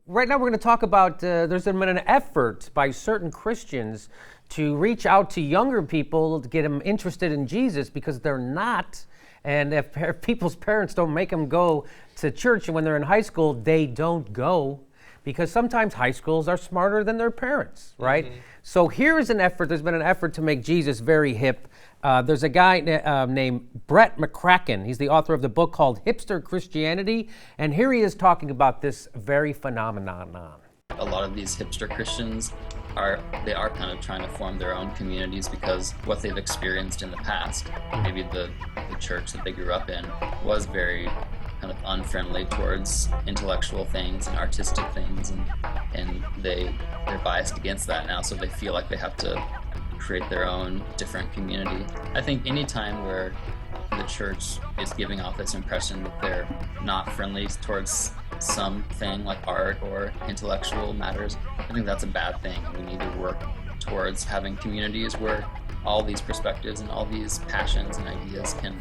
right now we're going to talk about there's been an effort by certain Christians to reach out to younger people to get them interested in Jesus because they're not. And if people's parents don't make them go to church when they're in high school, they don't go because sometimes high schools are smarter than their parents, right? Mm-hmm. So here is an effort. There's been an effort to make Jesus very hip. There's a guy named Brett McCracken. He's the author of the book called Hipster Christianity. And here he is talking about this very phenomenon. A lot of these hipster Christians are kind of trying to form their own communities because what they've experienced in the past, maybe the church that they grew up in, was very kind of unfriendly towards intellectual things and artistic things, and they're biased against that now, so they feel like they have to create their own different community. I think any time where the church is giving off this impression that they're not friendly towards something like art or intellectual matters, I think that's a bad thing. We need to work towards having communities where all these perspectives and all these passions and ideas can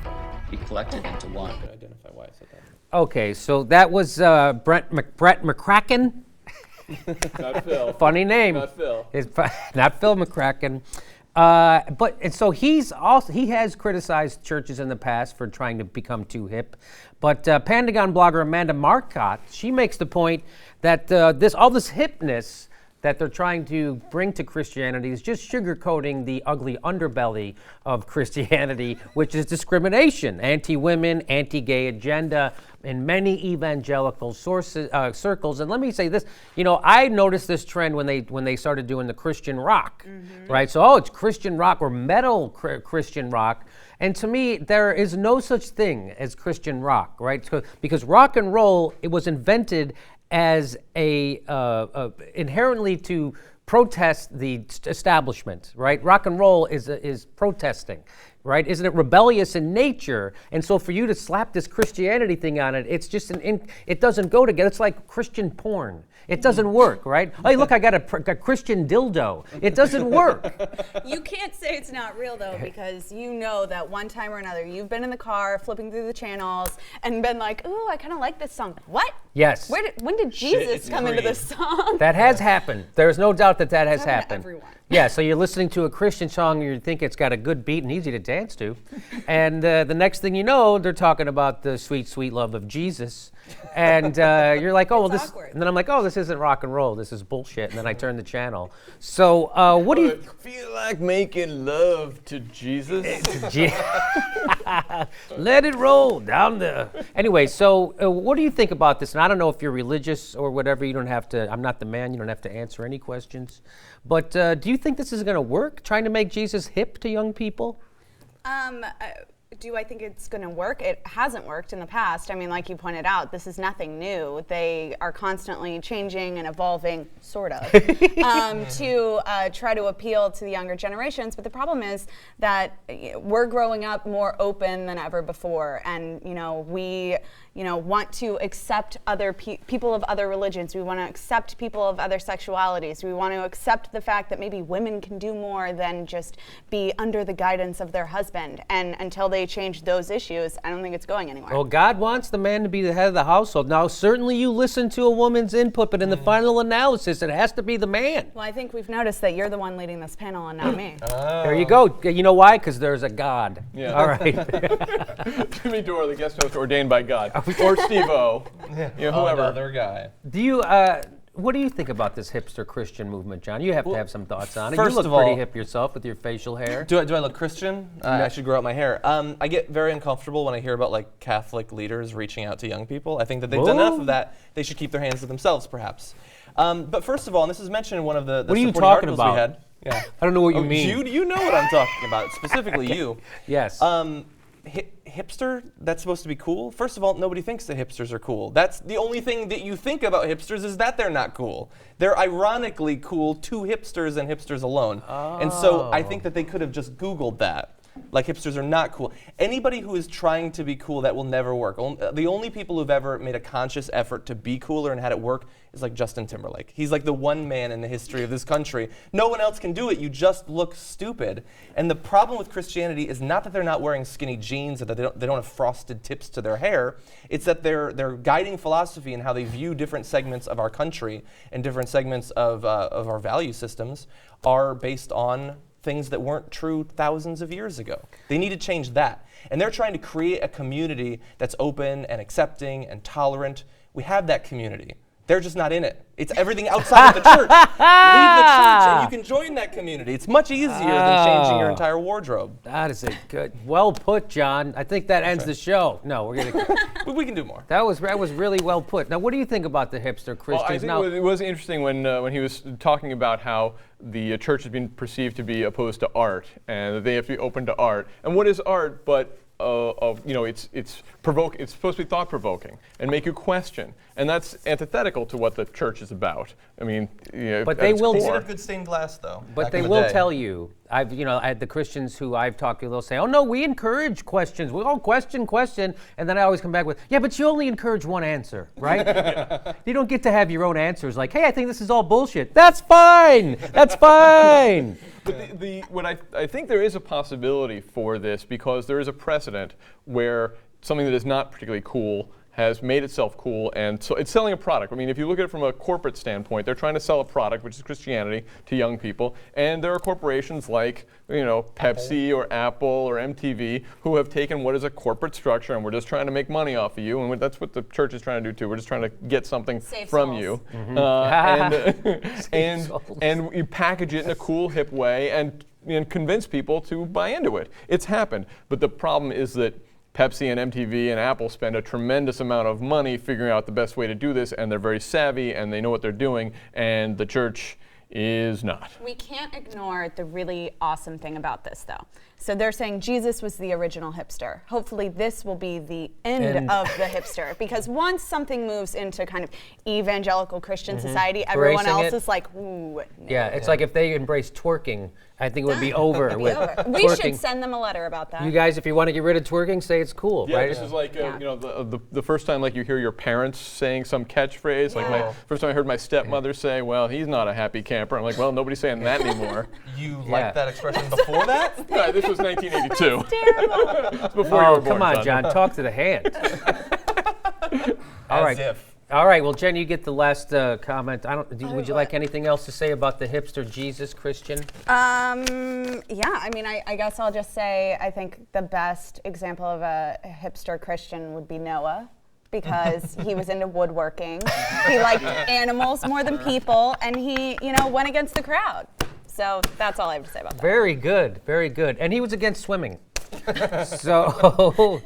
be collected into one. I can identify why I said that. Okay, so that was Brett McCracken. Not Phil. Funny name. Not Phil. Not Phil McCracken. So he has criticized churches in the past for trying to become too hip. But Pentagon blogger Amanda Marcotte, she makes the point that all this hipness that they're trying to bring to Christianity is just sugarcoating the ugly underbelly of Christianity, which is discrimination, anti-women, anti-gay agenda in many evangelical circles. And let me say this, I noticed this trend when they started doing the Christian rock, right? So, it's Christian rock or metal Christian rock. And to me, there is no such thing as Christian rock, right? Because rock and roll, it was invented as inherently to protest the establishment, right? Rock and roll is protesting, right? Isn't it rebellious in nature? And so for you to slap this Christianity thing on it, it's just it doesn't go together. It's like Christian porn. It doesn't work, right? Hey, look, I got a Christian dildo. It doesn't work. You can't say it's not real, though, because you know that one time or another, you've been in the car flipping through the channels and been like, ooh, I kind of like this song. What? Yes. When did Jesus come into this song? That has happened. There's no doubt that has happened. Everyone. Yeah, so you're listening to a Christian song and you think it's got a good beat and easy to dance to. And the next thing you know, they're talking about the sweet, sweet love of Jesus. And you're like, oh, well, this. Awkward. And then I'm like, oh, this isn't rock and roll. This is bullshit. And then I turn the channel. So what do you feel like making love to Jesus? Let it roll down the. Anyway, so what do you think about this? And I don't know if you're religious or whatever. You don't have to. I'm not the man. You don't have to answer any questions. But do you think this is going to work? Trying to make Jesus hip to young people? Do I think it's going to work? It hasn't worked in the past. I mean, like you pointed out, this is nothing new. They are constantly changing and evolving, sort of, to try to appeal to the younger generations. But the problem is that we're growing up more open than ever before. And, we want to accept other people of other religions. We want to accept people of other sexualities. We want to accept the fact that maybe women can do more than just be under the guidance of their husband. And until they change those issues, I don't think it's going anywhere. Well, God wants the man to be the head of the household. Now, certainly you listen to a woman's input, but in the final analysis, it has to be the man. Well, I think we've noticed that you're the one leading this panel and not me. There you go. You know why? Because there's a God. Yeah. All right. Jimmy Dore, the guest host ordained by God. Or Steve-O. Whoever. Another guy. What do you think about this hipster Christian movement, John? You have to have some thoughts on it. First You look of all, pretty hip yourself with your facial hair. Do I look Christian? I should grow out my hair. I get very uncomfortable when I hear about Catholic leaders reaching out to young people. I think that they've done enough of that. They should keep their hands to themselves, perhaps. But first of all, and this is mentioned in one of the what are you supporting talking articles about? we had. Yeah. I don't know what you mean. You know what I'm talking about, specifically you. Yes. Hipster, that's supposed to be cool? First of all, nobody thinks that hipsters are cool. That's the only thing that you think about hipsters is that they're not cool. They're ironically cool to hipsters and hipsters alone. Oh. And so I think that they could have just Googled that. Like hipsters are not cool. Anybody who is trying to be cool, that will never work. The only people who've ever made a conscious effort to be cooler and had it work is like Justin Timberlake. He's like the one man in the history of this country. No one else can do it. You just look stupid. And the problem with Christianity is not that they're not wearing skinny jeans or that they don't have frosted tips to their hair. It's that their guiding philosophy and how they view different segments of our country and different segments of our value systems are based on things that weren't true thousands of years ago. They need to change that. And they're trying to create a community that's open and accepting and tolerant. We have that community. They're just not in it. It's everything outside of the church. Leave the church and you can join that community. It's much easier than changing your entire wardrobe. That is a good, well put, John. I think that ends the show. No, we're gonna. We can do more. That was really well put. Now, what do you think about the hipster Christians? Well, I think it was interesting when he was talking about how the church has been perceived to be opposed to art and that they have to be open to art. And what is art but it's supposed to be thought provoking and make you question, and that's antithetical to what the church is about. I mean, but they will consider good stained glass though. But they will tell you. I had the Christians who I've talked to, they'll say, "Oh no, we encourage questions. We all question," and then I always come back with, "Yeah, but you only encourage one answer, right? You don't get to have your own answers. Like, hey, I think this is all bullshit. That's fine. That's fine." But what I think there is a possibility for this because there is a precedent where something that is not particularly cool has made itself cool, and so it's selling a product. I mean, if you look at it from a corporate standpoint, they're trying to sell a product, which is Christianity, to young people, and there are corporations like, Pepsi or Apple or MTV who have taken what is a corporate structure, and we're just trying to make money off of you, and that's what the church is trying to do too. We're just trying to get something from you, and you package it in a cool, hip way, and convince people to buy into it. It's happened, but the problem is that Pepsi and MTV and Apple spend a tremendous amount of money figuring out the best way to do this, and they're very savvy and they know what they're doing, and the church is not. We can't ignore the really awesome thing about this, though. So they're saying Jesus was the original hipster. Hopefully this will be the end of the hipster, because once something moves into kind of evangelical Christian society, everyone else is like, ooh. No. Yeah, it's like if they embrace twerking, I think it would be over with twerking. We should send them a letter about that. You guys, if you want to get rid of twerking, say it's cool, yeah, right? This is like, the first time you hear your parents saying some catchphrase. Like my first time I heard my stepmother say, "Well, he's not a happy camper." I'm like, well, nobody's saying that anymore. You liked that expression before that? Yeah, this was 1982. That's terrible. It's before you were born, come on, son. John, talk to the hand. All right. If. All right, well, Jen, you get the last comment. Would you like anything else to say about the hipster Jesus Christian? Yeah, I mean, I guess I'll just say I think the best example of a hipster Christian would be Noah, because he was into woodworking. He liked animals more than people, and he, went against the crowd. So that's all I have to say about that. Very good, very good. And he was against swimming. So